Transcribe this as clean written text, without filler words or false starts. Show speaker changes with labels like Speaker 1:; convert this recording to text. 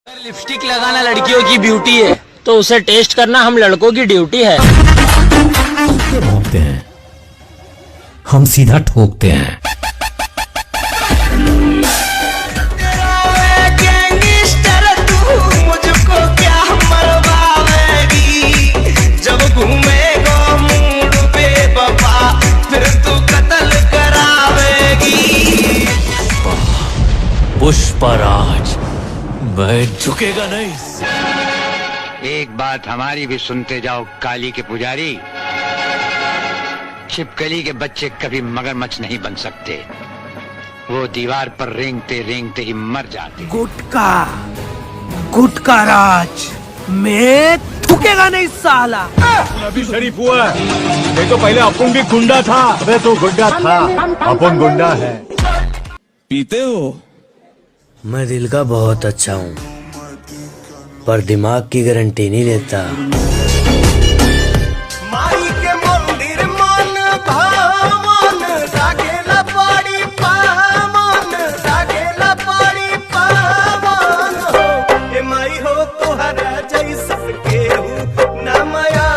Speaker 1: अगर लिपस्टिक लगाना लड़कियों की ब्यूटी है तो उसे टेस्ट करना हम लड़कों की ड्यूटी है।
Speaker 2: भोंकते हैं, हम सीधा ठोकते हैं।
Speaker 3: मुझको क्या मरवाएगी जब घूमेगा मूड पे बाबा, फिर तू कत्ल करावेगी।
Speaker 2: पुष्पराज, मैं झुकेगा नहीं।
Speaker 4: एक बात हमारी भी सुनते जाओ काली के पुजारी, छिपकली के बच्चे कभी मगरमच्छ नहीं बन सकते, वो दीवार पर रेंगते रेंगते ही मर जाते।
Speaker 3: गुटका राज मैं थूकेगा नहीं साला।
Speaker 5: अभी शरीफ हुआ है, नहीं तो पहले अपन भी गुंडा था। अबे तो गुंडा था, अपन गुंडा है।
Speaker 6: पीते हो?
Speaker 7: मैं दिल का बहुत अच्छा हूँ, पर दिमाग की गारंटी नहीं लेता।
Speaker 3: माई के मंदिर मन भावन, लागेला बड़ी पावन, लागेला बड़ी पावन। ए माई हो तोहरा जैसन केहू ना माया